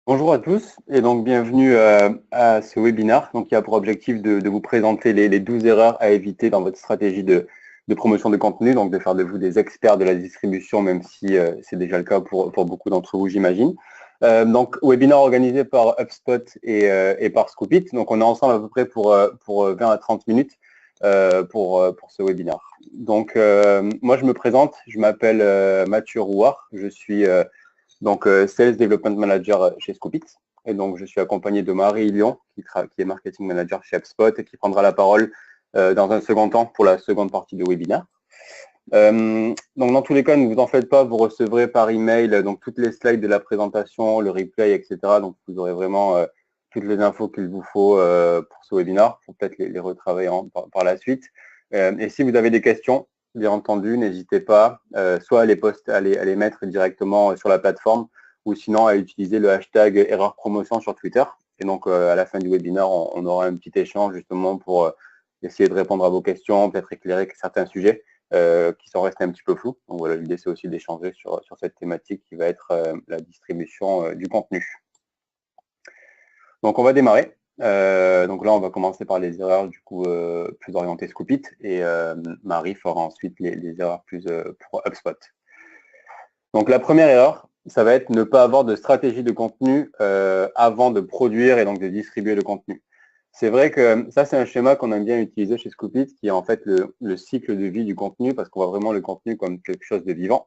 Bonjour à tous et donc bienvenue à ce webinaire qui a pour objectif de vous présenter les 12 erreurs à éviter dans votre stratégie de promotion de contenu, donc de faire de vous des experts de la distribution, même si c'est déjà le cas pour beaucoup d'entre vous, j'imagine. Donc, webinaire organisé par HubSpot et par Scoopit. Donc, on est ensemble à peu près pour 20 à 30 minutes pour ce webinaire. Donc, moi, je me présente, je m'appelle Mathieu Rouard, je suis Sales Development Manager chez Scoopit. Et donc, je suis accompagné de Marie Lyon, qui est Marketing Manager chez HubSpot et qui prendra la parole dans un second temps pour la seconde partie du webinaire. Donc, dans tous les cas, ne vous en faites pas, vous recevrez par email donc toutes les slides de la présentation, le replay, etc. Donc, vous aurez vraiment toutes les infos qu'il vous faut pour ce webinaire, pour peut-être les retravailler par la suite. Et si vous avez des questions, bien entendu, n'hésitez pas soit à les mettre directement sur la plateforme ou sinon à utiliser le hashtag erreur promotion sur Twitter. Et donc, à la fin du webinaire, on aura un petit échange justement pour essayer de répondre à vos questions, peut-être éclairer certains sujets qui sont restés un petit peu flous. Donc voilà, l'idée, c'est aussi d'échanger sur cette thématique qui va être la distribution du contenu. Donc, on va démarrer. Donc là, on va commencer par les erreurs du coup plus orientées Scoopit et Marie fera ensuite les erreurs plus pour HubSpot. Donc la première erreur, ça va être ne pas avoir de stratégie de contenu avant de produire et donc de distribuer le contenu. C'est vrai que ça, c'est un schéma qu'on aime bien utiliser chez Scoopit, qui est en fait le cycle de vie du contenu, parce qu'on voit vraiment le contenu comme quelque chose de vivant.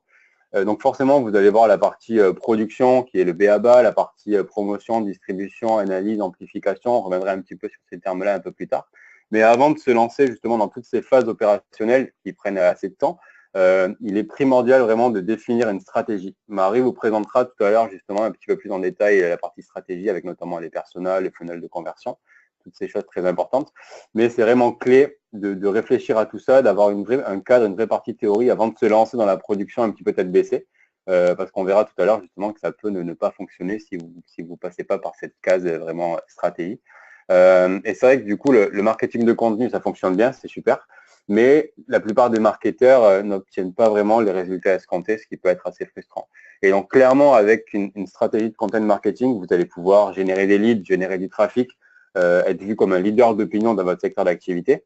Donc forcément, vous allez voir la partie production, qui est le B.A.B.A., la partie promotion, distribution, analyse, amplification. On reviendra un petit peu sur ces termes-là un peu plus tard. Mais avant de se lancer justement dans toutes ces phases opérationnelles qui prennent assez de temps, il est primordial vraiment de définir une stratégie. Marie vous présentera tout à l'heure justement un petit peu plus en détail la partie stratégie, avec notamment les personas, les funnels de conversion, toutes ces choses très importantes. Mais c'est vraiment clé de réfléchir à tout ça, d'avoir un cadre, une vraie partie théorie avant de se lancer dans la production un petit peu tête baissée, parce qu'on verra tout à l'heure justement que ça peut ne pas fonctionner si vous passez pas par cette case vraiment stratégie. Et c'est vrai que du coup, le marketing de contenu, ça fonctionne bien, c'est super, mais la plupart des marketeurs n'obtiennent pas vraiment les résultats escomptés, ce qui peut être assez frustrant. Et donc, clairement, avec une stratégie de content marketing, vous allez pouvoir générer des leads, générer du trafic, être vu comme un leader d'opinion dans votre secteur d'activité.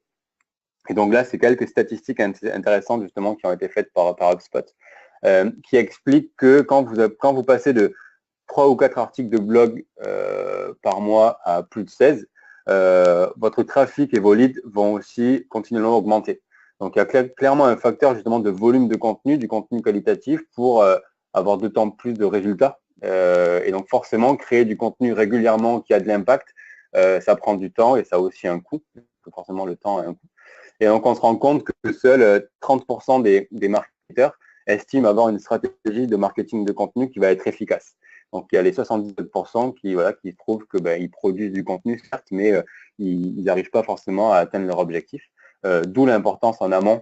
Et donc là, c'est quelques statistiques intéressantes justement qui ont été faites par HubSpot, qui expliquent que quand vous passez de 3 ou 4 articles de blog par mois à plus de 16, votre trafic et vos leads vont aussi continuellement augmenter. Donc, il y a clairement un facteur justement de volume de contenu, du contenu qualitatif pour avoir d'autant plus de résultats. Et donc, forcément, créer du contenu régulièrement qui a de l'impact, ça prend du temps et ça a aussi un coût. Forcément, le temps a un coût. Et donc, on se rend compte que seuls 30% des marketeurs estiment avoir une stratégie de marketing de contenu qui va être efficace. Donc, il y a les 77% qui trouvent que ils produisent du contenu, certes, mais ils n'arrivent pas forcément à atteindre leur objectif. D'où l'importance en amont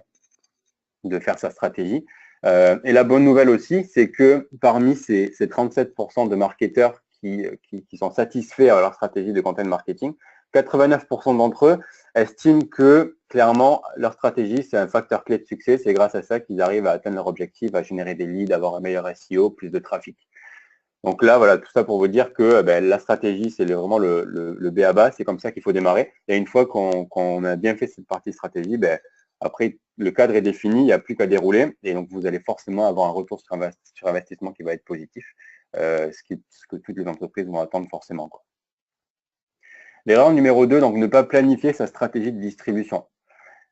de faire sa stratégie. Et la bonne nouvelle aussi, c'est que parmi ces 37% de marketeurs qui sont satisfaits à leur stratégie de content marketing, 89% d'entre eux estiment que, clairement, leur stratégie, c'est un facteur clé de succès. C'est grâce à ça qu'ils arrivent à atteindre leur objectif, à générer des leads, avoir un meilleur SEO, plus de trafic. Donc là, voilà, tout ça pour vous dire que la stratégie, c'est vraiment le B.A.B.A. C'est comme ça qu'il faut démarrer. Et une fois qu'on a bien fait cette partie stratégie, après, le cadre est défini, il n'y a plus qu'à dérouler. Et donc, vous allez forcément avoir un retour sur investissement qui va être positif, ce que toutes les entreprises vont attendre forcément, quoi. L'erreur numéro 2, donc ne pas planifier sa stratégie de distribution.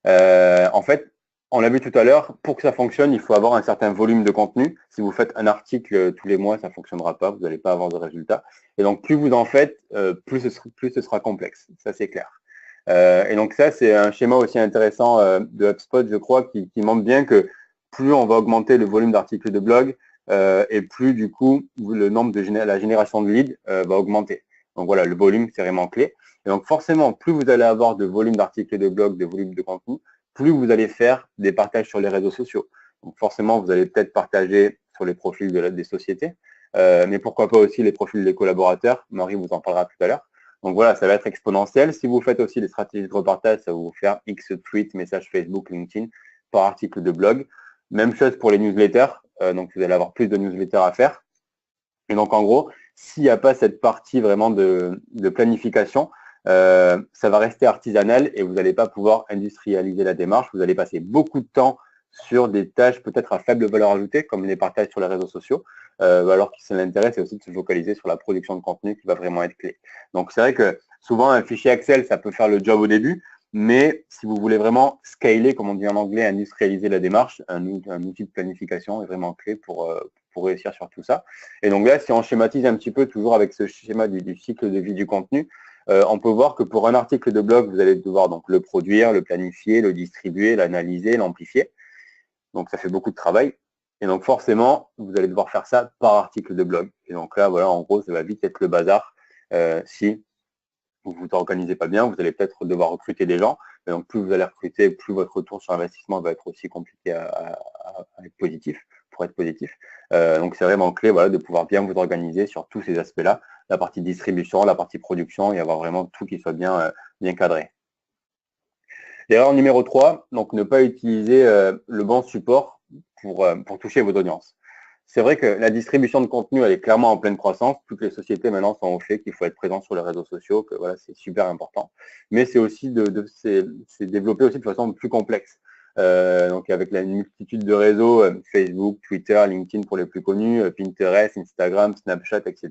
En fait, on l'a vu tout à l'heure, pour que ça fonctionne, il faut avoir un certain volume de contenu. Si vous faites un article tous les mois, ça ne fonctionnera pas, vous n'allez pas avoir de résultats. Et donc, plus vous en faites, plus ce sera complexe. Ça, c'est clair. Et donc, ça, c'est un schéma aussi intéressant de HubSpot, je crois, qui montre bien que plus on va augmenter le volume d'articles de blog, et plus, du coup, le nombre la génération de leads va augmenter. Donc, voilà, le volume, c'est vraiment clé. Et donc, forcément, plus vous allez avoir de volume d'articles de blog, de volume de contenu, plus vous allez faire des partages sur les réseaux sociaux. Donc, forcément, vous allez peut-être partager sur les profils des sociétés, mais pourquoi pas aussi les profils des collaborateurs. Marie vous en parlera tout à l'heure. Donc, voilà, ça va être exponentiel. Si vous faites aussi des stratégies de repartage, ça va vous faire X tweets, messages Facebook, LinkedIn par article de blog. Même chose pour les newsletters. Donc, vous allez avoir plus de newsletters à faire. Et donc, en gros, s'il n'y a pas cette partie vraiment de planification, ça va rester artisanal et vous n'allez pas pouvoir industrialiser la démarche. Vous allez passer beaucoup de temps sur des tâches peut-être à faible valeur ajoutée, comme les partages sur les réseaux sociaux, alors que l'intérêt, c'est aussi de se focaliser sur la production de contenu qui va vraiment être clé. Donc, c'est vrai que souvent, un fichier Excel, ça peut faire le job au début, mais si vous voulez vraiment scaler, comme on dit en anglais, industrialiser la démarche, un outil de planification est vraiment clé pour réussir sur tout ça. Et donc là, si on schématise un petit peu, toujours avec ce schéma du cycle de vie du contenu, on peut voir que pour un article de blog, vous allez devoir donc le produire, le planifier, le distribuer, l'analyser, l'amplifier. Donc, ça fait beaucoup de travail. Et donc, forcément, vous allez devoir faire ça par article de blog. Et donc là, voilà, en gros, ça va vite être le bazar. Si vous vous organisez pas bien, vous allez peut-être devoir recruter des gens. Et donc, plus vous allez recruter, plus votre retour sur investissement va être aussi compliqué à être positif, pour être positif. Donc, c'est vraiment clé, voilà, de pouvoir bien vous organiser sur tous ces aspects-là, la partie distribution, la partie production, et avoir vraiment tout qui soit bien cadré. L'erreur numéro 3, donc ne pas utiliser le bon support pour toucher votre audience. C'est vrai que la distribution de contenu, elle est clairement en pleine croissance. Toutes les sociétés maintenant sont au fait qu'il faut être présent sur les réseaux sociaux, que voilà, c'est super important. Mais c'est aussi c'est développé aussi de façon plus complexe. Donc avec la multitude de réseaux, Facebook, Twitter, LinkedIn pour les plus connus, Pinterest, Instagram, Snapchat, etc.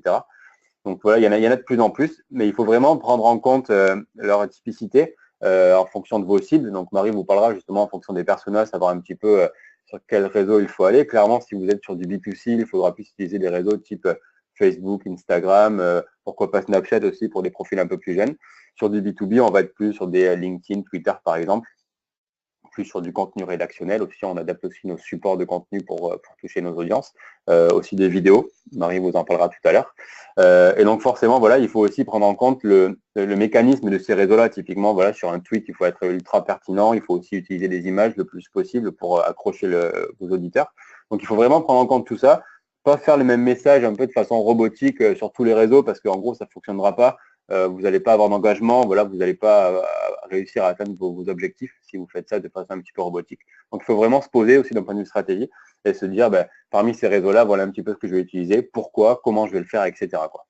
Donc voilà, il y en a de plus en plus, mais il faut vraiment prendre en compte leur typicité en fonction de vos cibles. Donc Marie vous parlera justement en fonction des personas, savoir un petit peu sur quel réseau il faut aller. Clairement, si vous êtes sur du B2C, il faudra plus utiliser des réseaux type Facebook, Instagram, pourquoi pas Snapchat aussi pour des profils un peu plus jeunes. Sur du B2B, on va être plus sur des LinkedIn, Twitter par exemple, plus sur du contenu rédactionnel. Aussi, on adapte aussi nos supports de contenu pour toucher nos audiences. Aussi des vidéos, Marie vous en parlera tout à l'heure. Et donc forcément, voilà, il faut aussi prendre en compte le mécanisme de ces réseaux-là. Typiquement, voilà, sur un tweet, il faut être ultra pertinent. Il faut aussi utiliser des images le plus possible pour accrocher vos auditeurs. Donc il faut vraiment prendre en compte tout ça. Pas faire le même message un peu de façon robotique sur tous les réseaux parce qu'en gros, ça ne fonctionnera pas. Vous n'allez pas avoir d'engagement, voilà, vous n'allez pas réussir à atteindre vos objectifs si vous faites ça de façon un petit peu robotique. Donc, il faut vraiment se poser aussi d'un point de vue stratégie et se dire, ben, parmi ces réseaux-là, voilà un petit peu ce que je vais utiliser, pourquoi, comment je vais le faire, etc. quoi.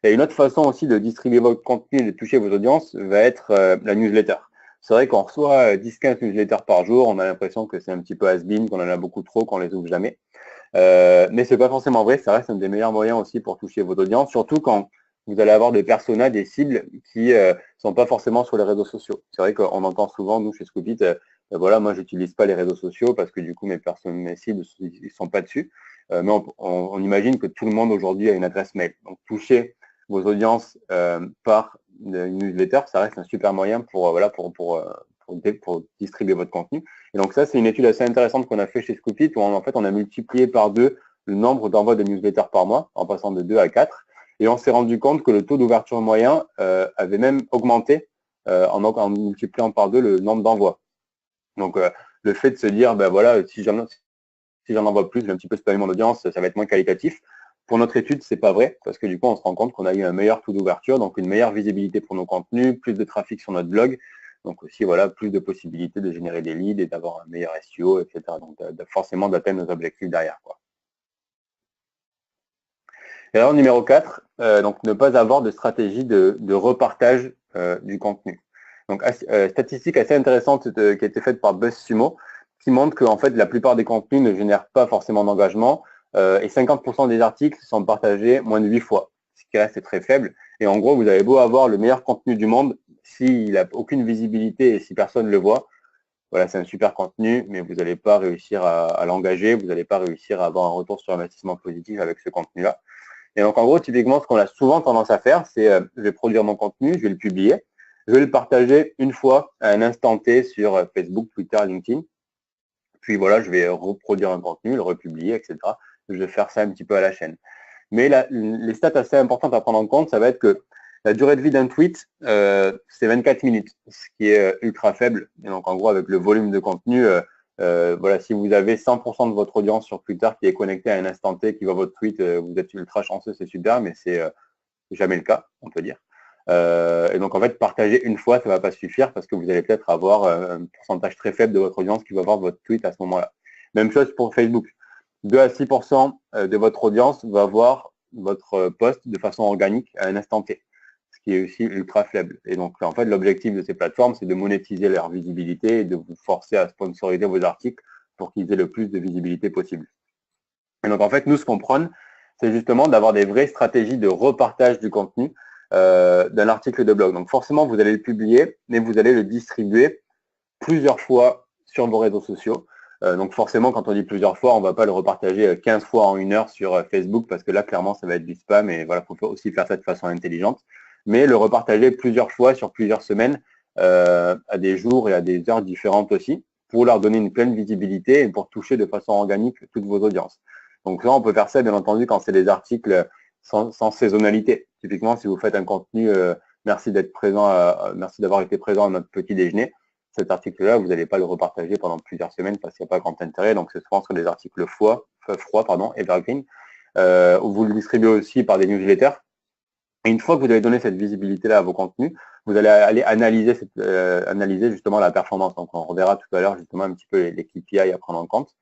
Et une autre façon aussi de distribuer votre contenu et de toucher vos audiences va être la newsletter. C'est vrai qu'on reçoit 10-15 newsletters par jour, on a l'impression que c'est un petit peu has-been, qu'on en a beaucoup trop, qu'on les ouvre jamais. Mais ce n'est pas forcément vrai, ça reste un des meilleurs moyens aussi pour toucher votre audience, surtout quand vous allez avoir des personas, des cibles qui ne sont pas forcément sur les réseaux sociaux. C'est vrai qu'on entend souvent, nous, chez Scoopit, voilà, moi, je n'utilise pas les réseaux sociaux parce que du coup, mes cibles ne sont pas dessus. Mais on imagine que tout le monde aujourd'hui a une adresse mail. Donc, toucher vos audiences par une newsletter, ça reste un super moyen pour distribuer votre contenu. Et donc, ça, c'est une étude assez intéressante qu'on a fait chez Scoopit où, en fait, on a multiplié par 2 le nombre d'envois de newsletters par mois, en passant de 2 à 4. Et on s'est rendu compte que le taux d'ouverture moyen avait même augmenté en multipliant par 2 le nombre d'envois. Donc, le fait de se dire, ben voilà, si j'en envoie plus, j'ai un petit peu spammer mon audience, ça va être moins qualitatif. Pour notre étude, c'est pas vrai, parce que du coup, on se rend compte qu'on a eu un meilleur taux d'ouverture, donc une meilleure visibilité pour nos contenus, plus de trafic sur notre blog, donc aussi, voilà, plus de possibilités de générer des leads et d'avoir un meilleur SEO, etc. Donc, forcément, d'atteindre nos objectifs derrière, quoi. Erreur numéro 4, donc ne pas avoir de stratégie de repartage du contenu. Donc, statistique assez intéressante qui a été faite par BuzzSumo, qui montre que en fait, la plupart des contenus ne génèrent pas forcément d'engagement et 50% des articles sont partagés moins de 8 fois, ce qui reste très faible. Et en gros, vous avez beau avoir le meilleur contenu du monde, s'il n'a aucune visibilité et si personne ne le voit, voilà, c'est un super contenu, mais vous n'allez pas réussir à l'engager, vous n'allez pas réussir à avoir un retour sur investissement positif avec ce contenu-là. Et donc, en gros, typiquement, ce qu'on a souvent tendance à faire, c'est je vais produire mon contenu, je vais le publier, je vais le partager une fois à un instant T sur Facebook, Twitter, LinkedIn. Puis voilà, je vais reproduire un contenu, le republier, etc. Je vais faire ça un petit peu à la chaîne. Mais les stats assez importantes à prendre en compte, ça va être que la durée de vie d'un tweet, c'est 24 minutes, ce qui est ultra faible. Et donc, en gros, avec le volume de contenu, voilà, si vous avez 100% de votre audience sur Twitter qui est connectée à un instant T, qui voit votre tweet, vous êtes ultra chanceux, c'est super, mais c'est jamais le cas, on peut dire. Et donc, en fait, partager une fois, ça ne va pas suffire parce que vous allez peut-être avoir un pourcentage très faible de votre audience qui va voir votre tweet à ce moment-là. Même chose pour Facebook. 2 à 6% de votre audience va voir votre post de façon organique à un instant T, ce qui est aussi ultra faible. Et donc, en fait, l'objectif de ces plateformes, c'est de monétiser leur visibilité et de vous forcer à sponsoriser vos articles pour qu'ils aient le plus de visibilité possible. Et donc, en fait, nous, ce qu'on prône, c'est justement d'avoir des vraies stratégies de repartage du contenu d'un article de blog. Donc, forcément, vous allez le publier, mais vous allez le distribuer plusieurs fois sur vos réseaux sociaux. Donc forcément, quand on dit plusieurs fois, on ne va pas le repartager 15 fois en 1 heure sur Facebook parce que là, clairement, ça va être du spam et voilà, il faut aussi faire ça de façon intelligente. Mais le repartager plusieurs fois sur plusieurs semaines à des jours et à des heures différentes aussi pour leur donner une pleine visibilité et pour toucher de façon organique toutes vos audiences. Donc là, on peut faire ça, bien entendu, quand c'est des articles sans saisonnalité. Typiquement, si vous faites un contenu merci d'être présent, merci d'avoir été présent à notre petit déjeuner. Cet article-là, vous n'allez pas le repartager pendant plusieurs semaines parce qu'il n'y a pas grand intérêt. Donc, c'est souvent sur des articles froids, evergreen, où vous le distribuez aussi par des newsletters. Et une fois que vous avez donné cette visibilité-là à vos contenus, vous allez aller analyser justement la performance. Donc, on reverra tout à l'heure justement un petit peu les KPI à prendre en compte.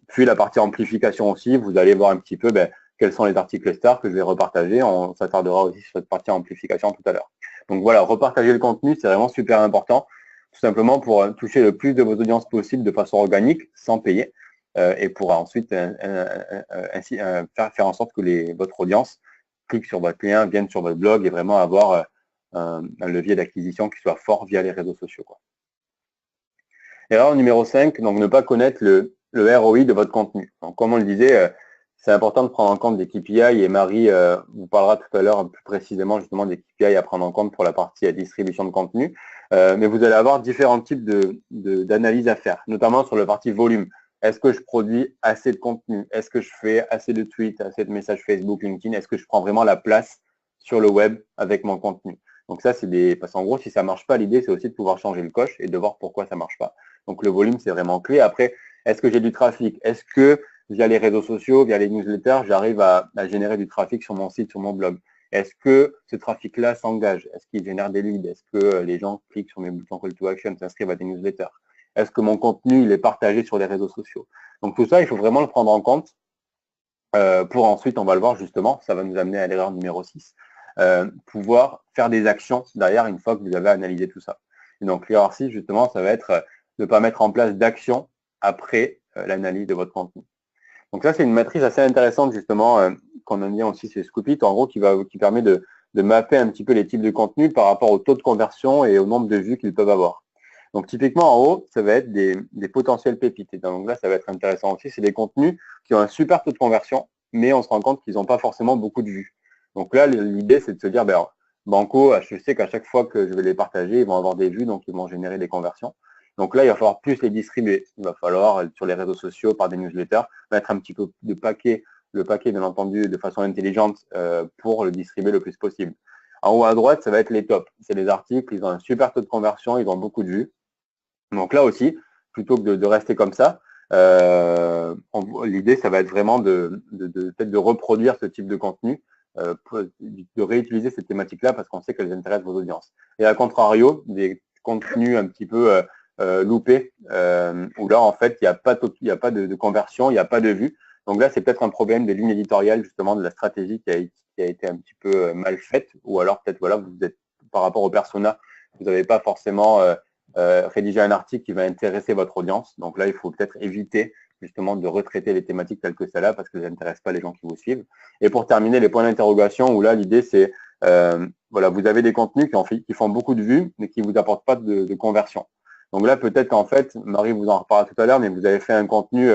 Puis, la partie amplification aussi, vous allez voir un petit peu quels sont les articles stars que je vais repartager. On s'attardera aussi sur cette partie amplification tout à l'heure. Donc, voilà, repartager le contenu, c'est vraiment super important. Tout simplement pour toucher le plus de vos audiences possible de façon organique, sans payer, et pour ensuite faire en sorte que votre audience clique sur votre lien, vienne sur votre blog et vraiment avoir un levier d'acquisition qui soit fort via les réseaux sociaux, quoi. Erreur numéro 5, donc ne pas connaître le ROI de votre contenu. Donc, comme on le disait, c'est important de prendre en compte des KPI et Marie vous parlera tout à l'heure plus précisément justement des KPI à prendre en compte pour la partie distribution de contenu. Mais vous allez avoir différents types d'analyses à faire, notamment sur la partie volume. Est-ce que je produis assez de contenu? Est-ce que je fais assez de tweets, assez de messages Facebook, LinkedIn? Est-ce que je prends vraiment la place sur le web avec mon contenu? Donc ça, parce qu'en gros, si ça ne marche pas, l'idée, c'est aussi de pouvoir changer le coche et de voir pourquoi ça ne marche pas. Donc le volume, c'est vraiment clé. Après, est-ce que j'ai du trafic? Est-ce que via les réseaux sociaux, via les newsletters, j'arrive à générer du trafic sur mon site, sur mon blog? Est-ce que ce trafic-là s'engage? Est-ce qu'il génère des leads? Est-ce que les gens cliquent sur mes boutons call to action, s'inscrivent à des newsletters? Est-ce que mon contenu il est partagé sur les réseaux sociaux? Donc tout ça, il faut vraiment le prendre en compte pour ensuite, on va le voir justement, ça va nous amener à l'erreur numéro 6, pouvoir faire des actions derrière une fois que vous avez analysé tout ça. Et donc l'erreur 6, justement, ça va être de ne pas mettre en place d'action après l'analyse de votre contenu. Donc ça, c'est une matrice assez intéressante justement qu'on a mis aussi chez Scoopit, en gros, qui permet de mapper un petit peu les types de contenus par rapport au taux de conversion et au nombre de vues qu'ils peuvent avoir. Donc typiquement, en haut, ça va être des potentiels pépites. Et donc là, ça va être intéressant aussi. C'est des contenus qui ont un super taux de conversion, mais on se rend compte qu'ils n'ont pas forcément beaucoup de vues. Donc là, l'idée, c'est de se dire, Banco, je sais qu'à chaque fois que je vais les partager, ils vont avoir des vues, donc ils vont générer des conversions. Donc là, il va falloir plus les distribuer. Il va falloir, sur les réseaux sociaux, par des newsletters, mettre un petit peu de paquet, le paquet, bien entendu, de façon intelligente pour le distribuer le plus possible. En haut à droite, ça va être les tops. C'est les articles, ils ont un super taux de conversion, ils ont beaucoup de vues. Donc là aussi, plutôt que de rester comme ça, l'idée, ça va être vraiment peut-être de reproduire ce type de contenu, de réutiliser ces thématiques-là parce qu'on sait qu'elles intéressent vos audiences. Et à contrario, des contenus un petit peu loupés, où là, en fait, il n'y a pas de conversion, il n'y a pas de vue. Donc là, c'est peut-être un problème des lignes éditoriales, justement, de la stratégie qui a été un petit peu mal faite, ou alors peut-être, voilà, vous êtes par rapport au persona, vous n'avez pas forcément rédiger un article qui va intéresser votre audience. Donc là, il faut peut-être éviter justement de retraiter les thématiques telles que celle-là parce que ça n'intéresse pas les gens qui vous suivent. Et pour terminer, les points d'interrogation, où là, l'idée, c'est, voilà, vous avez des contenus qui font beaucoup de vues, mais qui ne vous apportent pas de conversion. Donc là, peut-être qu'en fait, Marie vous en reparlera tout à l'heure, mais vous avez fait un contenu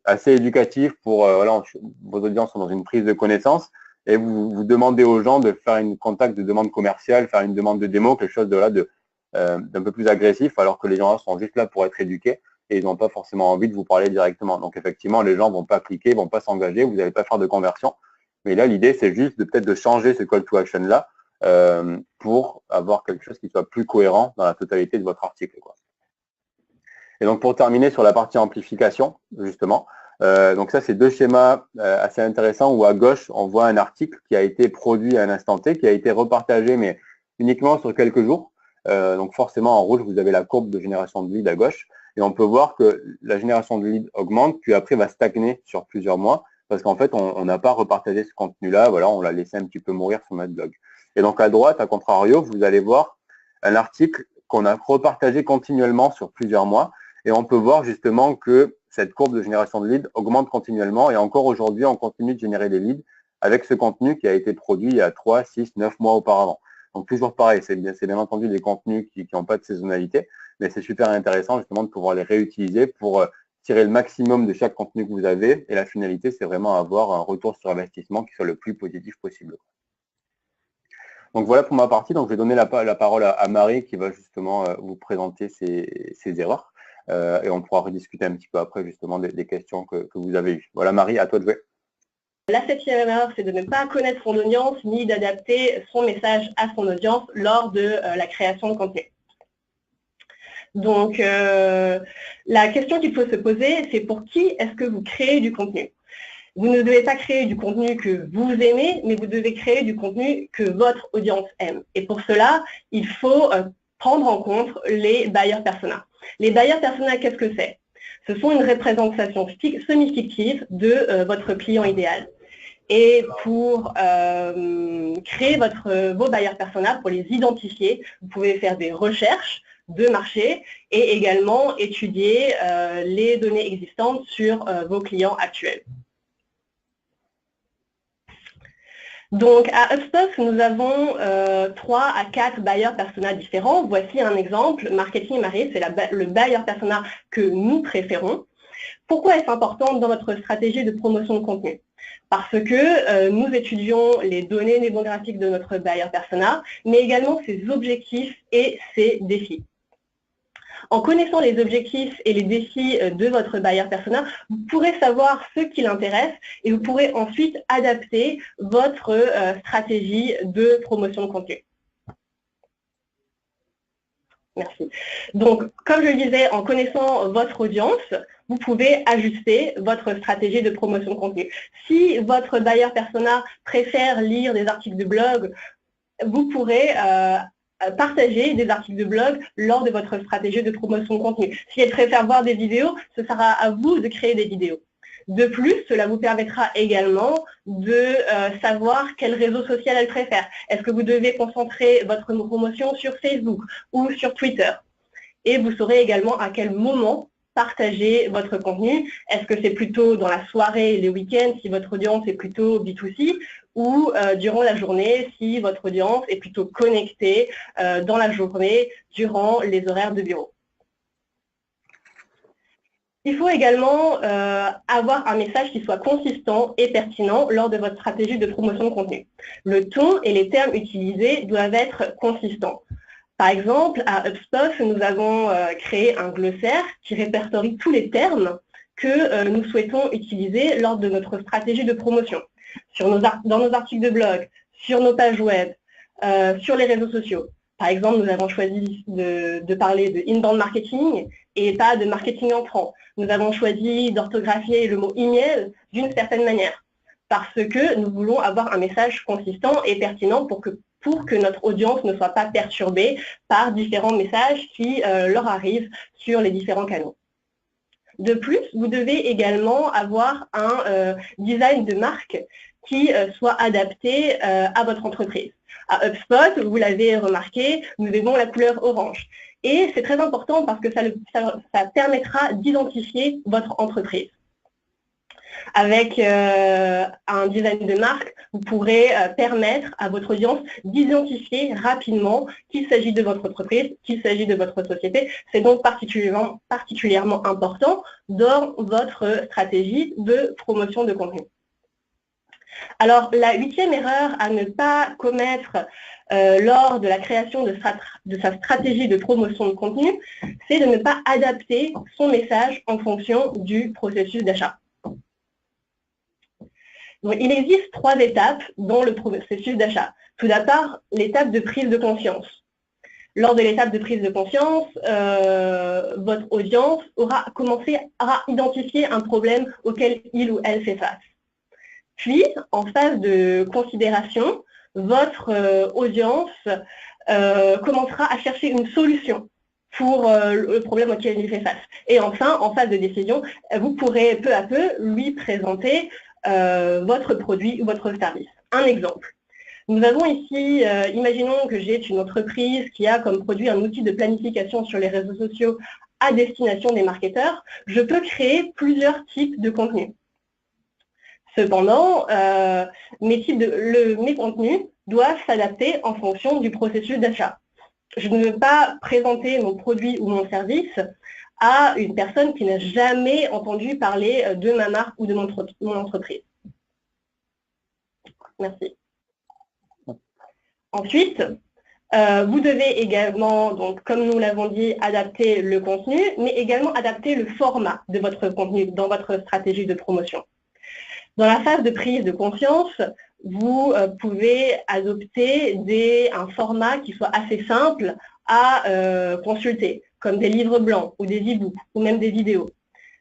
assez éducatif pour, voilà, vos audiences sont dans une prise de connaissance, et vous demandez aux gens de faire une contact de demande commerciale, faire une demande de démo, quelque chose d'un peu plus agressif, alors que les gens sont juste là pour être éduqués et ils n'ont pas forcément envie de vous parler directement. Donc effectivement, les gens ne vont pas cliquer, ne vont pas s'engager, vous n'allez pas faire de conversion. Mais là, l'idée, c'est juste peut-être de changer ce call to action-là pour avoir quelque chose qui soit plus cohérent dans la totalité de votre article, quoi. Et donc pour terminer sur la partie amplification, justement, donc ça, c'est deux schémas assez intéressants où à gauche, on voit un article qui a été produit à un instant T, qui a été repartagé, mais uniquement sur quelques jours. Donc forcément, en rouge, vous avez la courbe de génération de leads à gauche. Et on peut voir que la génération de leads augmente, puis après va stagner sur plusieurs mois. parce qu'en fait, on n'a pas repartagé ce contenu-là, voilà, on l'a laissé un petit peu mourir sur notre blog. Et donc, à droite, à contrario, vous allez voir un article qu'on a repartagé continuellement sur plusieurs mois, et on peut voir justement que cette courbe de génération de leads augmente continuellement, et encore aujourd'hui, on continue de générer des leads avec ce contenu qui a été produit il y a 3, 6, 9 mois auparavant. Donc, toujours pareil, c'est bien entendu des contenus qui n'ont pas de saisonnalité, mais c'est super intéressant justement de pouvoir les réutiliser pour tirer le maximum de chaque contenu que vous avez. Et la finalité, c'est vraiment avoir un retour sur investissement qui soit le plus positif possible. Donc voilà pour ma partie. Donc je vais donner la parole à Marie qui va justement vous présenter ces erreurs. Et on pourra rediscuter un petit peu après justement des questions que vous avez eues. Voilà Marie, à toi de jouer. La 7e erreur, c'est de ne pas connaître son audience ni d'adapter son message à son audience lors de la création de contenu. Donc, la question qu'il faut se poser, c'est pour qui est-ce que vous créez du contenu? Vous ne devez pas créer du contenu que vous aimez, mais vous devez créer du contenu que votre audience aime. Et pour cela, il faut prendre en compte les buyer personas. Les buyer personas, qu'est-ce que c'est? Ce sont une représentation semi-fictive de votre client idéal. Et pour créer vos buyer personas, pour les identifier, vous pouvez faire des recherches de marché et également étudier les données existantes sur vos clients actuels. Donc, à HubSpot, nous avons 3 à 4 buyer personas différents. Voici un exemple. Marketing Marie, c'est le buyer persona que nous préférons. Pourquoi est-ce important dans notre stratégie de promotion de contenu? Parce que nous étudions les données démographiques de notre buyer persona, mais également ses objectifs et ses défis. En connaissant les objectifs et les défis de votre buyer persona, vous pourrez savoir ce qui l'intéresse et vous pourrez ensuite adapter votre stratégie de promotion de contenu. Merci. Donc, comme je le disais, en connaissant votre audience, vous pouvez ajuster votre stratégie de promotion de contenu. Si votre buyer persona préfère lire des articles de blog, vous pourrez partager des articles de blog lors de votre stratégie de promotion de contenu. Si elle préfère voir des vidéos, ce sera à vous de créer des vidéos. De plus, cela vous permettra également de savoir quel réseau social elle préfère. Est-ce que vous devez concentrer votre promotion sur Facebook ou sur Twitter? Et vous saurez également à quel moment partager votre contenu. Est-ce que c'est plutôt dans la soirée et les week-ends si votre audience est plutôt B2C ou durant la journée si votre audience est plutôt connectée dans la journée durant les horaires de bureau. Il faut également avoir un message qui soit consistant et pertinent lors de votre stratégie de promotion de contenu. Le ton et les termes utilisés doivent être consistants. Par exemple, à HubSpot, nous avons créé un glossaire qui répertorie tous les termes que nous souhaitons utiliser lors de notre stratégie de promotion. Dans nos articles de blog, sur nos pages web, sur les réseaux sociaux. Par exemple, nous avons choisi de parler de inbound marketing et pas de marketing entrant. Nous avons choisi d'orthographier le mot email d'une certaine manière parce que nous voulons avoir un message consistant et pertinent pour que notre audience ne soit pas perturbée par différents messages qui leur arrivent sur les différents canaux. De plus, vous devez également avoir un design de marque qui soit adapté à votre entreprise. À HubSpot, vous l'avez remarqué, nous avons la couleur orange. Et c'est très important parce que ça permettra d'identifier votre entreprise. Avec un design de marque, vous pourrez permettre à votre audience d'identifier rapidement qu'il s'agit de votre entreprise, qu'il s'agit de votre société. C'est donc particulièrement important dans votre stratégie de promotion de contenu. Alors, la 8e erreur à ne pas commettre lors de la création de sa stratégie de promotion de contenu, c'est de ne pas adapter son message en fonction du processus d'achat. Donc, il existe 3 étapes dans le processus d'achat. Tout d'abord, l'étape de prise de conscience. Lors de l'étape de prise de conscience, votre audience aura commencé à identifier un problème auquel il ou elle fait face. Puis, en phase de considération, votre audience commencera à chercher une solution pour le problème auquel il fait face. Et enfin, en phase de décision, vous pourrez peu à peu lui présenter votre produit ou votre service. Un exemple. Nous avons ici, imaginons que j'ai une entreprise qui a comme produit un outil de planification sur les réseaux sociaux à destination des marketeurs. Je peux créer plusieurs types de contenus. Cependant, mes contenus doivent s'adapter en fonction du processus d'achat. Je ne veux pas présenter mon produit ou mon service à une personne qui n'a jamais entendu parler de ma marque ou de mon entreprise. Merci. Ensuite, vous devez également, donc, comme nous l'avons dit, adapter le contenu, mais également adapter le format de votre contenu dans votre stratégie de promotion. Dans la phase de prise de confiance, vous pouvez adopter un format qui soit assez simple à consulter, comme des livres blancs ou des e-books ou même des vidéos.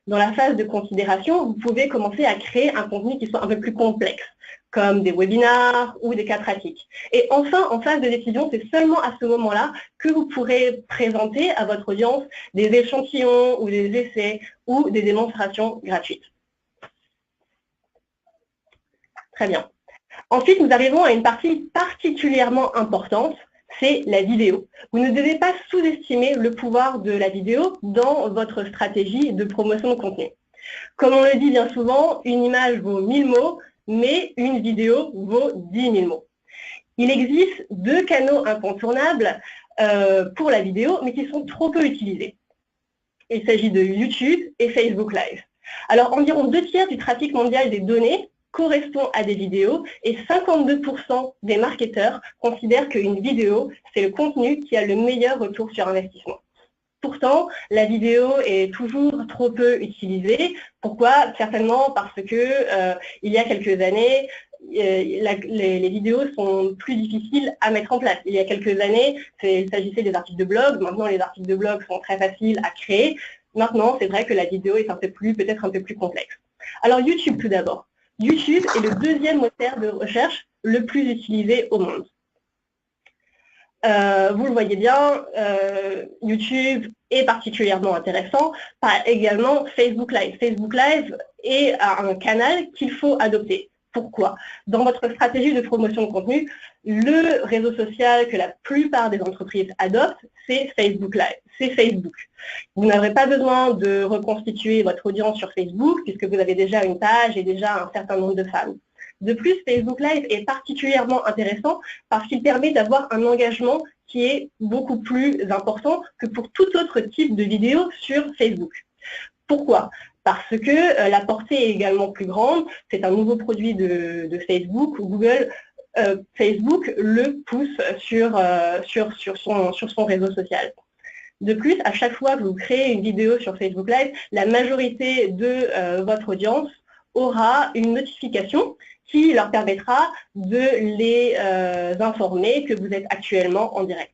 Dans la phase de considération, vous pouvez commencer à créer un contenu qui soit un peu plus complexe, comme des webinars ou des cas pratiques. Et enfin, en phase de décision, c'est seulement à ce moment-là que vous pourrez présenter à votre audience des échantillons ou des essais ou des démonstrations gratuites. Très bien. Ensuite, nous arrivons à une partie particulièrement importante, c'est la vidéo. Vous ne devez pas sous-estimer le pouvoir de la vidéo dans votre stratégie de promotion de contenu. Comme on le dit bien souvent, une image vaut 1000 mots, mais une vidéo vaut 10 000 mots. Il existe 2 canaux incontournables pour la vidéo, mais qui sont trop peu utilisés. Il s'agit de YouTube et Facebook Live. Alors, environ 2 tiers du trafic mondial des données correspond à des vidéos et 52% des marketeurs considèrent qu'une vidéo, c'est le contenu qui a le meilleur retour sur investissement. Pourtant, la vidéo est toujours trop peu utilisée. Pourquoi? Certainement parce que il y a quelques années, les vidéos sont plus difficiles à mettre en place. Il y a quelques années, il s'agissait des articles de blog. Maintenant, les articles de blog sont très faciles à créer. Maintenant, c'est vrai que la vidéo est peut-être un peu plus complexe. Alors, YouTube tout d'abord. YouTube est le 2e moteur de recherche le plus utilisé au monde. Vous le voyez bien, YouTube est particulièrement intéressant, par également Facebook Live. Facebook Live est un canal qu'il faut adopter. Pourquoi? Dans votre stratégie de promotion de contenu, le réseau social que la plupart des entreprises adoptent, c'est Facebook Live, c'est Facebook. Vous n'aurez pas besoin de reconstituer votre audience sur Facebook puisque vous avez déjà une page et déjà un certain nombre de fans. De plus, Facebook Live est particulièrement intéressant parce qu'il permet d'avoir un engagement qui est beaucoup plus important que pour tout autre type de vidéo sur Facebook. Pourquoi? Parce que la portée est également plus grande. C'est un nouveau produit de Facebook. Google, Facebook le pousse sur son réseau social. De plus, à chaque fois que vous créez une vidéo sur Facebook Live, la majorité de votre audience aura une notification qui leur permettra de les informer que vous êtes actuellement en direct.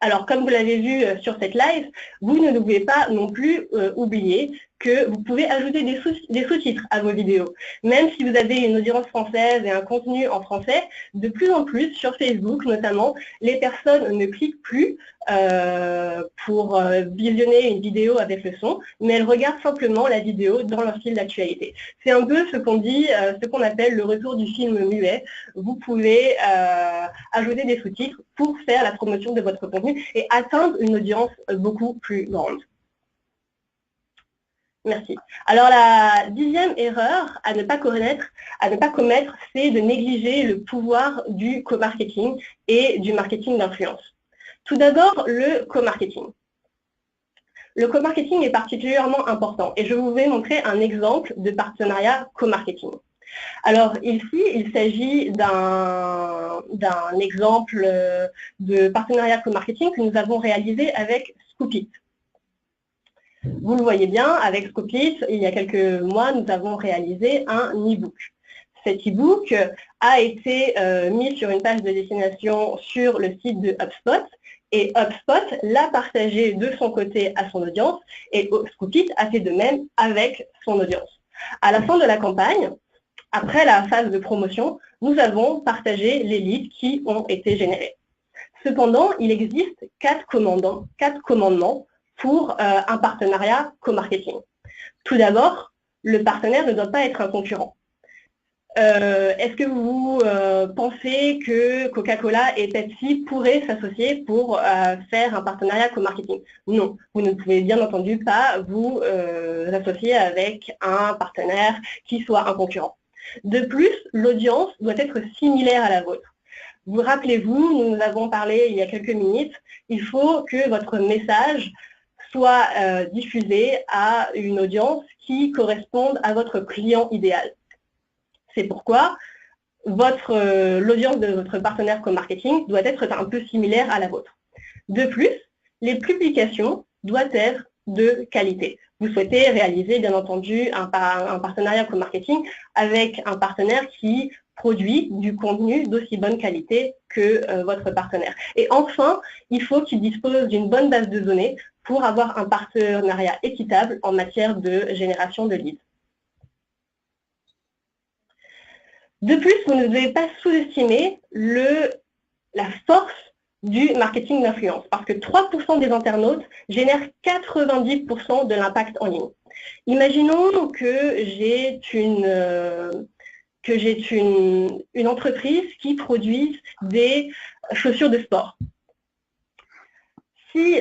Alors, comme vous l'avez vu sur cette live, vous ne devez pas non plus oublier que vous pouvez ajouter des sous-titres à vos vidéos. Même si vous avez une audience française et un contenu en français, de plus en plus sur Facebook notamment, les personnes ne cliquent plus pour visionner une vidéo avec le son, mais elles regardent simplement la vidéo dans leur fil d'actualité. C'est un peu ce qu'on dit, ce qu'on appelle le retour du film muet. Vous pouvez ajouter des sous-titres pour faire la promotion de votre contenu et atteindre une audience beaucoup plus grande. Merci. Alors la 10e erreur à ne pas commettre, c'est de négliger le pouvoir du co-marketing et du marketing d'influence. Tout d'abord, le co-marketing. Le co-marketing est particulièrement important et je vous vais montrer un exemple de partenariat co-marketing. Alors ici, il s'agit d'un exemple de partenariat co-marketing que nous avons réalisé avec Scoopit. Vous le voyez bien, avec Scoopit, il y a quelques mois, nous avons réalisé un e-book. Cet e-book a été mis sur une page de destination sur le site de HubSpot et HubSpot l'a partagé de son côté à son audience et Scoopit a fait de même avec son audience. À la fin de la campagne, après la phase de promotion, nous avons partagé les leads qui ont été générés. Cependant, il existe 4 commandements pour un partenariat co-marketing. Tout d'abord, le partenaire ne doit pas être un concurrent. Est-ce que vous pensez que Coca-Cola et Pepsi pourraient s'associer pour faire un partenariat co-marketing? Non, vous ne pouvez bien entendu pas vous associer avec un partenaire qui soit un concurrent. De plus, l'audience doit être similaire à la vôtre. Vous rappelez-vous, nous avons parlé il y a quelques minutes, il faut que votre message soit diffusé à une audience qui corresponde à votre client idéal. C'est pourquoi l'audience de votre partenaire co-marketing doit être un peu similaire à la vôtre. De plus, les publications doivent être de qualité. Vous souhaitez réaliser, bien entendu, un partenariat co-marketing avec un partenaire qui produit du contenu d'aussi bonne qualité que votre partenaire. Et enfin, il faut qu'il dispose d'une bonne base de données pour avoir un partenariat équitable en matière de génération de leads. De plus, vous ne devez pas sous-estimer la force du marketing d'influence, parce que 3% des internautes génèrent 90% de l'impact en ligne. Imaginons que j'ai une entreprise qui produise des chaussures de sport. Si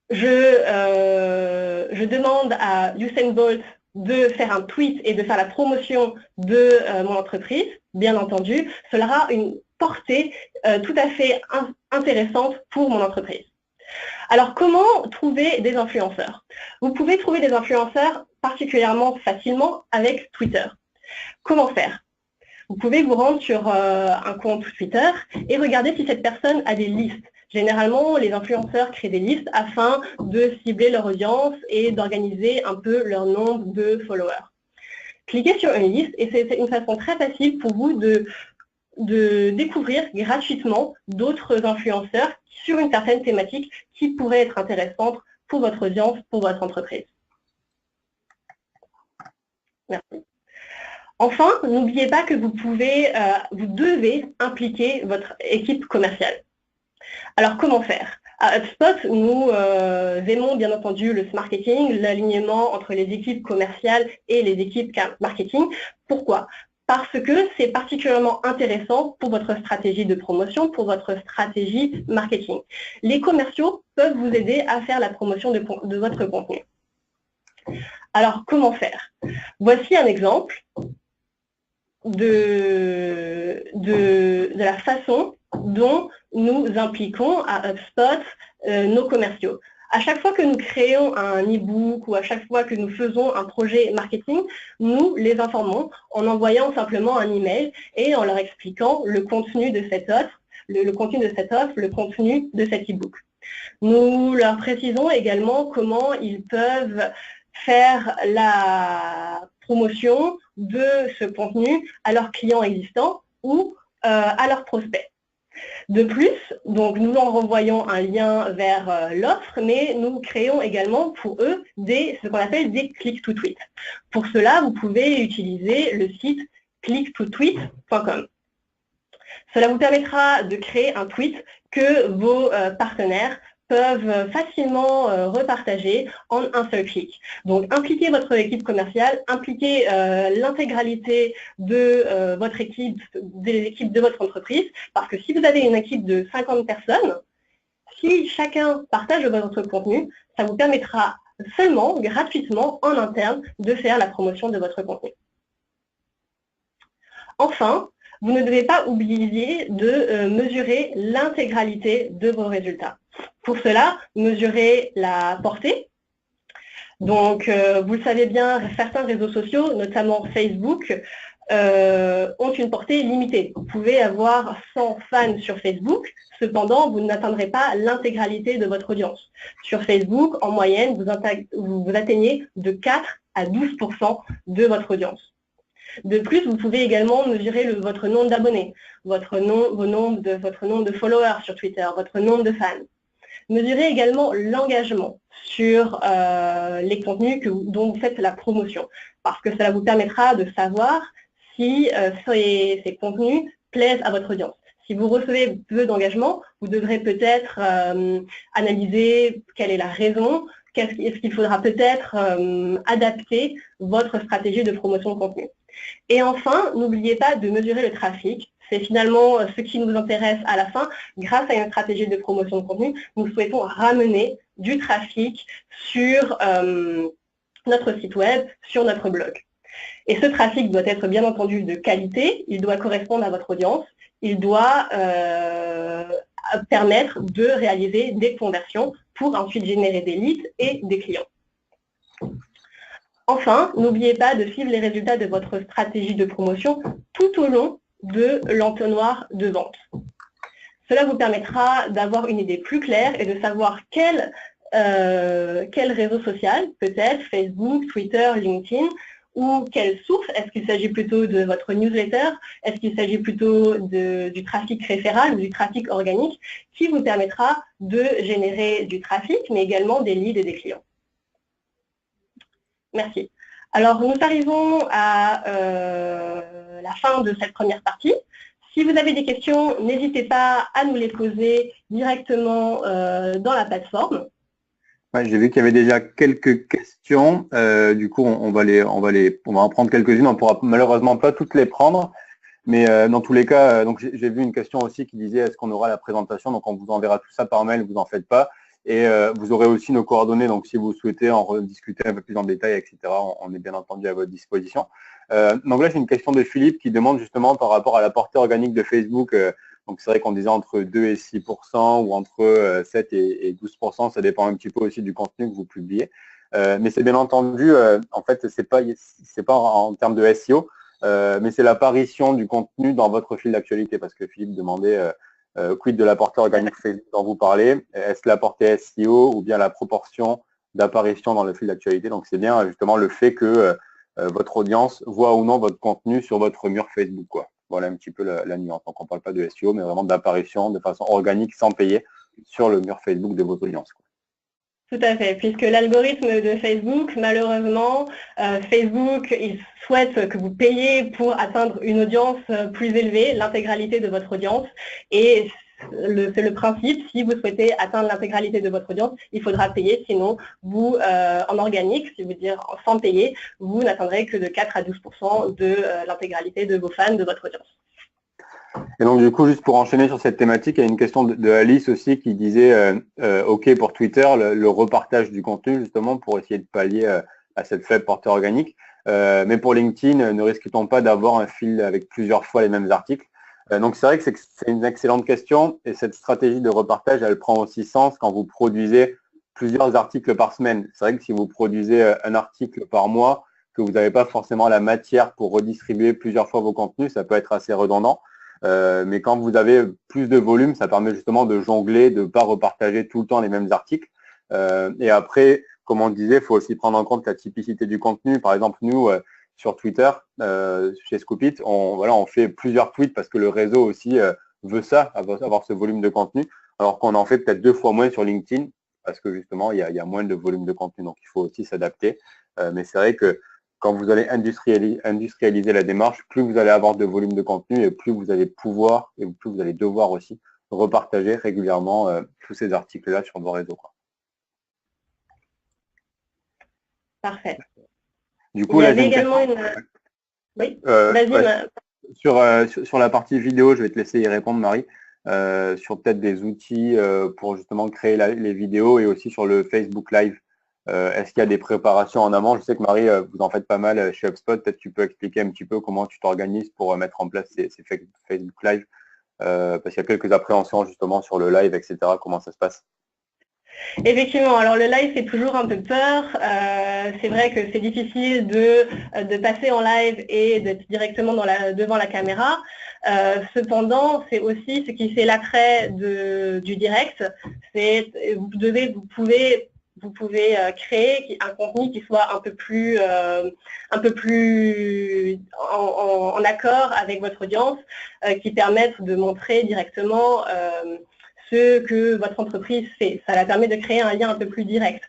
je demande à Usain Bolt de faire un tweet et de faire la promotion de mon entreprise, bien entendu, cela aura une portée tout à fait intéressante pour mon entreprise. Alors, comment trouver des influenceurs? Vous pouvez trouver des influenceurs particulièrement facilement avec Twitter. Comment faire? Vous pouvez vous rendre sur un compte Twitter et regarder si cette personne a des listes. Généralement, les influenceurs créent des listes afin de cibler leur audience et d'organiser un peu leur nombre de followers. Cliquez sur une liste et c'est une façon très facile pour vous de découvrir gratuitement d'autres influenceurs sur une certaine thématique qui pourrait être intéressante pour votre audience, pour votre entreprise. Merci. Enfin, n'oubliez pas que vous devez impliquer votre équipe commerciale. Alors, comment faire? À HubSpot, nous aimons bien entendu le marketing, l'alignement entre les équipes commerciales et les équipes marketing. Pourquoi? Parce que c'est particulièrement intéressant pour votre stratégie de promotion, pour votre stratégie marketing. Les commerciaux peuvent vous aider à faire la promotion de votre contenu. Alors, comment faire? Voici un exemple de la façon dont nous impliquons à HubSpot nos commerciaux. À chaque fois que nous créons un e-book ou à chaque fois que nous faisons un projet marketing, nous les informons en envoyant simplement un email et en leur expliquant le contenu de cette offre, le contenu de cette offre, le contenu de cet e-book. Nous leur précisons également comment ils peuvent faire la promotion de ce contenu à leurs clients existants ou à leurs prospects. De plus, donc, nous leur renvoyons un lien vers l'offre, mais nous créons également pour eux ce qu'on appelle des click-to-tweet. Pour cela, vous pouvez utiliser le site click-to-tweet.com. Cela vous permettra de créer un tweet que vos partenaires peuvent facilement repartager en un seul clic. Donc, impliquez votre équipe commerciale, impliquez l'intégralité de votre équipe, des équipes de votre entreprise, parce que si vous avez une équipe de 50 personnes, si chacun partage votre contenu, ça vous permettra seulement, gratuitement, en interne, de faire la promotion de votre contenu. Enfin, vous ne devez pas oublier de mesurer l'intégralité de vos résultats. Pour cela, mesurez la portée. Donc, vous le savez bien, certains réseaux sociaux, notamment Facebook, ont une portée limitée. Vous pouvez avoir 100 fans sur Facebook, cependant, vous n'atteindrez pas l'intégralité de votre audience. Sur Facebook, en moyenne, vous atteignez de 4 à 12% de votre audience. De plus, vous pouvez également mesurer votre nombre d'abonnés, votre nombre de followers sur Twitter, votre nombre de fans. Mesurez également l'engagement sur les contenus dont vous faites la promotion, parce que cela vous permettra de savoir si ces contenus plaisent à votre audience. Si vous recevez peu d'engagement, vous devrez peut-être analyser quelle est la raison, est-ce qu'il faudra peut-être adapter votre stratégie de promotion de contenu. Et enfin, n'oubliez pas de mesurer le trafic. C'est finalement ce qui nous intéresse à la fin. Grâce à une stratégie de promotion de contenu, nous souhaitons ramener du trafic sur notre site web, sur notre blog. Et ce trafic doit être bien entendu de qualité, il doit correspondre à votre audience, il doit permettre de réaliser des conversions pour ensuite générer des leads et des clients. Enfin, n'oubliez pas de suivre les résultats de votre stratégie de promotion tout au long de l'entonnoir de vente. Cela vous permettra d'avoir une idée plus claire et de savoir quel réseau social, peut-être Facebook, Twitter, LinkedIn, ou quelle source, est-ce qu'il s'agit plutôt de votre newsletter, est-ce qu'il s'agit plutôt du trafic référal ou du trafic organique, qui vous permettra de générer du trafic, mais également des leads et des clients. Merci. Alors, nous arrivons à la fin de cette première partie. Si vous avez des questions, n'hésitez pas à nous les poser directement dans la plateforme. Ouais, j'ai vu qu'il y avait déjà quelques questions. Du coup, on va en prendre quelques-unes. On ne pourra malheureusement pas toutes les prendre. Mais dans tous les cas, donc j'ai vu une question aussi qui disait est-ce qu'on aura la présentation? Donc on vous enverra tout ça par mail, vous en faites pas. Et vous aurez aussi nos coordonnées, donc si vous souhaitez en rediscuter un peu plus en détail, etc., on est bien entendu à votre disposition. Donc là, j'ai une question de Philippe qui demande justement par rapport à la portée organique de Facebook. Donc c'est vrai qu'on disait entre 2 et 6% ou entre 7 et 12%, ça dépend un petit peu aussi du contenu que vous publiez. Mais c'est bien entendu, en fait, c'est pas en termes de SEO, mais c'est l'apparition du contenu dans votre fil d'actualité, parce que Philippe demandait quid de la portée organique Facebook dont vous parlez, est-ce la portée SEO ou bien la proportion d'apparition dans le fil d'actualité? Donc c'est bien justement le fait que votre audience voit ou non votre contenu sur votre mur Facebook, quoi. Voilà un petit peu la nuance. Donc on ne parle pas de SEO, mais vraiment d'apparition de façon organique sans payer sur le mur Facebook de votre audience, quoi. Tout à fait, puisque l'algorithme de Facebook, malheureusement, Facebook, il souhaite que vous payiez pour atteindre une audience plus élevée, l'intégralité de votre audience. Et c'est le principe, si vous souhaitez atteindre l'intégralité de votre audience, il faudra payer, sinon vous, en organique, si vous dire sans payer, vous n'atteindrez que de 4 à 12% de l'intégralité de vos fans, de votre audience. Et donc du coup, juste pour enchaîner sur cette thématique, il y a une question de Alice aussi qui disait OK pour Twitter, le repartage du contenu justement pour essayer de pallier à cette faible portée organique. Mais pour LinkedIn, ne risque-t-on pas d'avoir un fil avec plusieurs fois les mêmes articles? Donc c'est vrai que c'est une excellente question et cette stratégie de repartage, elle prend aussi sens quand vous produisez plusieurs articles par semaine. C'est vrai que si vous produisez un article par mois, que vous n'avez pas forcément la matière pour redistribuer plusieurs fois vos contenus, ça peut être assez redondant. Mais quand vous avez plus de volume, ça permet justement de jongler, de ne pas repartager tout le temps les mêmes articles. Et après, comme on disait, il faut aussi prendre en compte la typicité du contenu. Par exemple, nous, sur Twitter, chez Scoopit, on fait plusieurs tweets parce que le réseau aussi veut ça, avoir ce volume de contenu, alors qu'on en fait peut-être 2 fois moins sur LinkedIn parce que justement, il y a moins de volume de contenu. Donc, il faut aussi s'adapter. Mais c'est vrai que quand vous allez industrialiser la démarche, plus vous allez avoir de volume de contenu et plus vous allez pouvoir et plus vous allez devoir aussi repartager régulièrement tous ces articles-là sur vos réseaux, quoi. Parfait. Du coup, il y là, avait également une... Oui, vas-y. Ouais. Sur la partie vidéo, je vais te laisser y répondre, Marie, sur peut-être des outils pour justement créer les vidéos et aussi sur le Facebook Live. Est-ce qu'il y a des préparations en amont? Je sais que Marie, vous en faites pas mal chez HubSpot. Peut-être tu peux expliquer un petit peu comment tu t'organises pour mettre en place ces Facebook Live, parce qu'il y a quelques appréhensions justement sur le live, etc. Comment ça se passe? Effectivement, alors le live fait toujours un peu peur. C'est vrai que c'est difficile de passer en live et d'être directement devant la caméra. Cependant, c'est aussi ce qui fait l'attrait du direct. Vous pouvez créer un contenu qui soit un peu plus en accord avec votre audience, qui permette de montrer directement ce que votre entreprise fait. Ça la permet de créer un lien un peu plus direct.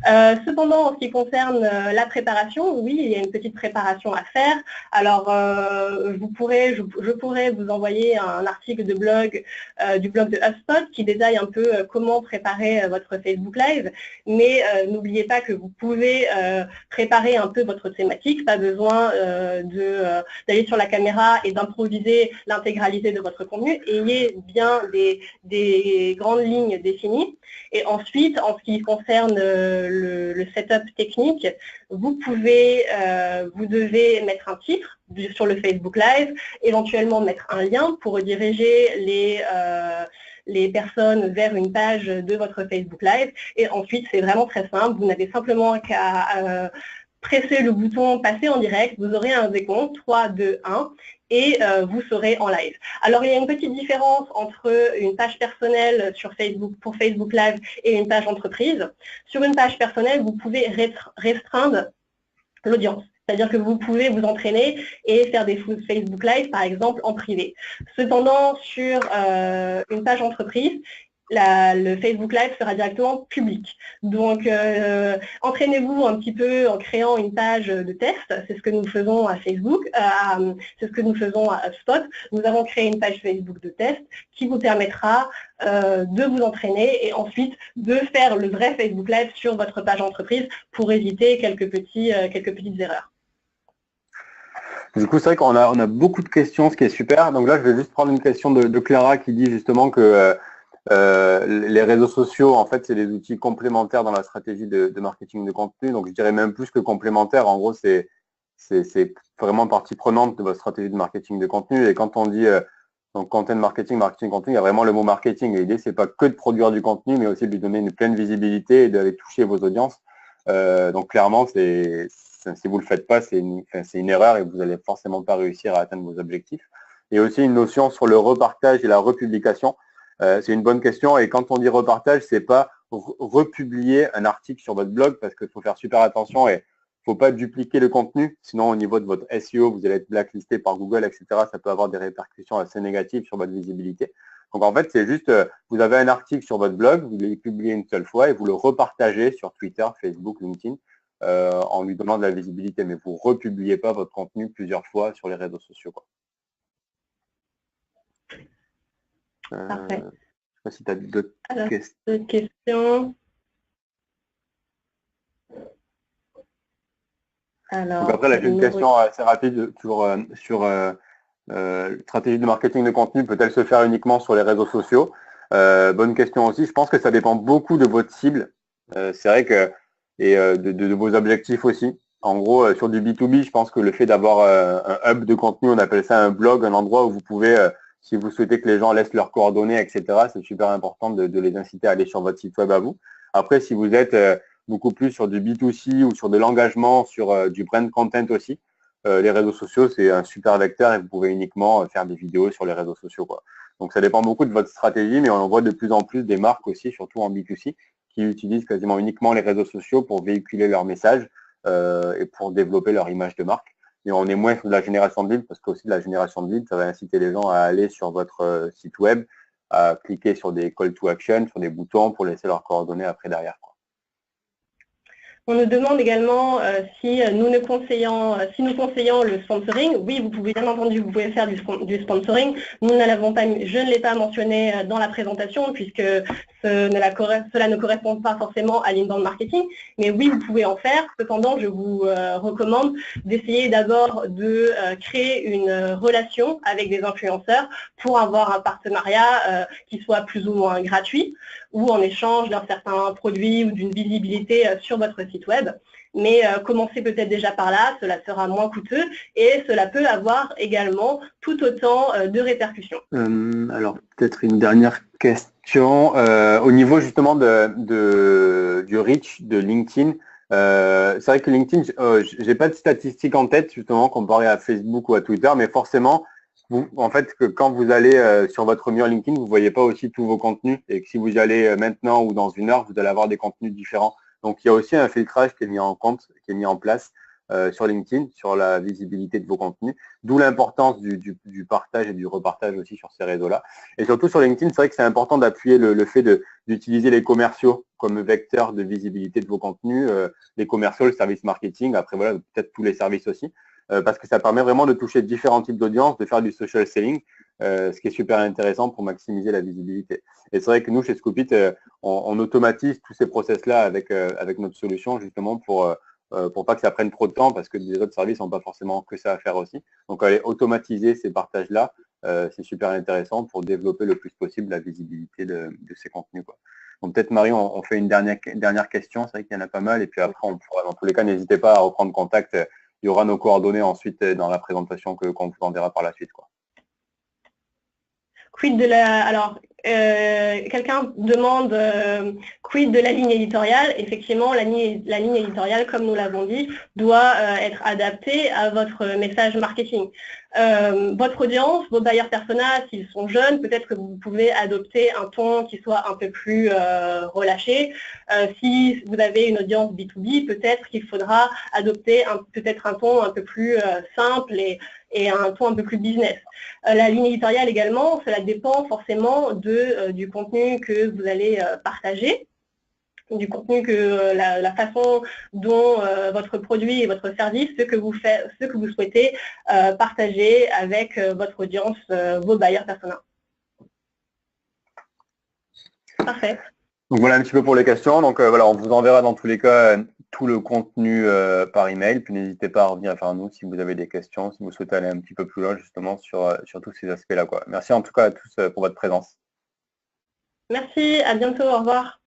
Cependant, en ce qui concerne la préparation, oui, il y a une petite préparation à faire. Alors, je pourrais vous envoyer un article de blog du blog de HubSpot qui détaille un peu comment préparer votre Facebook Live, mais n'oubliez pas que vous pouvez préparer un peu votre thématique, pas besoin d'aller sur la caméra et d'improviser l'intégralité de votre contenu. Ayez bien des grandes lignes définies. Et ensuite, en ce qui concerne le setup technique, vous devez mettre un titre sur le Facebook Live, éventuellement mettre un lien pour rediriger les personnes vers une page de votre Facebook Live. Et ensuite, c'est vraiment très simple. Vous n'avez simplement qu'à presser le bouton « Passer en direct », vous aurez un décompte 3, 2, 1 et vous serez en live. Alors, il y a une petite différence entre une page personnelle sur Facebook pour Facebook Live et une page entreprise. Sur une page personnelle, vous pouvez restreindre l'audience. C'est-à-dire que vous pouvez vous entraîner et faire des Facebook Live, par exemple, en privé. Cependant, sur une page entreprise, le Facebook Live sera directement public. Donc, entraînez-vous un petit peu en créant une page de test. C'est ce que nous faisons à Facebook, c'est ce que nous faisons à HubSpot. Nous avons créé une page Facebook de test qui vous permettra de vous entraîner et ensuite de faire le vrai Facebook Live sur votre page entreprise pour éviter quelques petites erreurs. Du coup, c'est vrai qu'on a beaucoup de questions, ce qui est super. Donc là, je vais juste prendre une question de Clara qui dit justement que les réseaux sociaux, en fait, c'est des outils complémentaires dans la stratégie de marketing de contenu. Donc, je dirais même plus que complémentaire. En gros, c'est vraiment partie prenante de votre stratégie de marketing de contenu. Et quand on dit donc content marketing, marketing contenu, il y a vraiment le mot marketing. L'idée, c'est pas que de produire du contenu, mais aussi de lui donner une pleine visibilité et d'aller toucher vos audiences. Donc, clairement, si vous le faites pas, c'est une erreur et vous n'allez forcément pas réussir à atteindre vos objectifs. Il y a aussi une notion sur le repartage et la republication. C'est une bonne question et quand on dit repartage, c'est pas republier un article sur votre blog parce qu'il faut faire super attention et il ne faut pas dupliquer le contenu. Sinon, au niveau de votre SEO, vous allez être blacklisté par Google, etc. Ça peut avoir des répercussions assez négatives sur votre visibilité. Donc, en fait, c'est juste, vous avez un article sur votre blog, vous l'avez publié une seule fois et vous le repartagez sur Twitter, Facebook, LinkedIn en lui donnant de la visibilité. Mais vous ne republiez pas votre contenu plusieurs fois sur les réseaux sociaux, quoi. Parfait. Je ne sais pas si tu as d'autres questions. Donc après, là, j'ai une question assez rapide toujours sur stratégie de marketing de contenu. Peut-elle se faire uniquement sur les réseaux sociaux? Bonne question aussi. Je pense que ça dépend beaucoup de votre cible. C'est vrai que et de vos objectifs aussi. En gros, sur du B2B, je pense que le fait d'avoir un hub de contenu, on appelle ça un blog, un endroit où vous pouvez si vous souhaitez que les gens laissent leurs coordonnées, etc., c'est super important de les inciter à aller sur votre site web à vous. Après, si vous êtes beaucoup plus sur du B2C ou sur de l'engagement, sur du brand content aussi, les réseaux sociaux, c'est un super vecteur et vous pouvez uniquement faire des vidéos sur les réseaux sociaux, quoi. Donc, ça dépend beaucoup de votre stratégie, mais on en voit de plus en plus des marques aussi, surtout en B2C, qui utilisent quasiment uniquement les réseaux sociaux pour véhiculer leurs messages et pour développer leur image de marque. Et on est moins sur de la génération de leads parce qu'aussi de la génération de leads, ça va inciter les gens à aller sur votre site web, à cliquer sur des call to action, sur des boutons pour laisser leurs coordonnées après derrière, quoi. On nous demande également si nous conseillons le sponsoring. Oui, vous pouvez bien entendu, vous pouvez faire du sponsoring. Nous ne l'avons pas, je ne l'ai pas mentionné dans la présentation puisque cela ne correspond pas forcément à l'inbound marketing. Mais oui, vous pouvez en faire. Cependant, je vous recommande d'essayer d'abord de créer une relation avec des influenceurs pour avoir un partenariat qui soit plus ou moins gratuit ou en échange d'un certain produit ou d'une visibilité sur votre site web. Mais commencez peut-être déjà par là, cela sera moins coûteux et cela peut avoir également tout autant de répercussions. Alors, peut-être une dernière question. Au niveau justement du reach de LinkedIn, c'est vrai que LinkedIn, je n'ai pas de statistiques en tête justement comparé à Facebook ou à Twitter, mais forcément, en fait, que quand vous allez sur votre mur LinkedIn, vous ne voyez pas aussi tous vos contenus et que si vous y allez maintenant ou dans une heure, vous allez avoir des contenus différents. Donc, il y a aussi un filtrage qui est mis en compte, qui est mis en place sur LinkedIn, sur la visibilité de vos contenus, d'où l'importance du partage et du repartage aussi sur ces réseaux-là. Et surtout sur LinkedIn, c'est vrai que c'est important d'appuyer le fait d'utiliser les commerciaux comme vecteur de visibilité de vos contenus, les commerciaux, le service marketing, après voilà, peut-être tous les services aussi, parce que ça permet vraiment de toucher différents types d'audience, de faire du social selling, ce qui est super intéressant pour maximiser la visibilité. Et c'est vrai que nous, chez Scoopit, on automatise tous ces process-là avec notre solution, justement pour pas que ça prenne trop de temps, parce que les autres services n'ont pas forcément que ça à faire aussi. Donc, aller automatiser ces partages-là, c'est super intéressant pour développer le plus possible la visibilité de ces contenus, quoi. Donc, peut-être, Marie, on fait une dernière question. C'est vrai qu'il y en a pas mal. Et puis après, on pourra, dans tous les cas, n'hésitez pas à reprendre contact. Il y aura nos coordonnées ensuite dans la présentation qu'on vous enverra par la suite, quoi. Quid de la... Alors, quelqu'un demande quid de la ligne éditoriale. Effectivement, la ligne éditoriale, comme nous l'avons dit, doit être adaptée à votre message marketing. Votre audience, vos bailleurs personas, s'ils sont jeunes, peut-être que vous pouvez adopter un ton qui soit un peu plus relâché. Si vous avez une audience B2B, peut-être qu'il faudra adopter peut-être un ton un peu plus simple et un ton un peu plus business. La ligne éditoriale également, cela dépend forcément du contenu que vous allez partager, du contenu que la façon dont votre produit et votre service, ce que vous souhaitez partager avec votre audience, vos bailleurs persona. Parfait. Donc voilà un petit peu pour les questions. Donc voilà, on vous enverra dans tous les cas tout le contenu par email. Puis n'hésitez pas à revenir vers nous si vous avez des questions, si vous souhaitez aller un petit peu plus loin justement sur tous ces aspects-là, quoi. Merci en tout cas à tous pour votre présence. Merci, à bientôt, au revoir.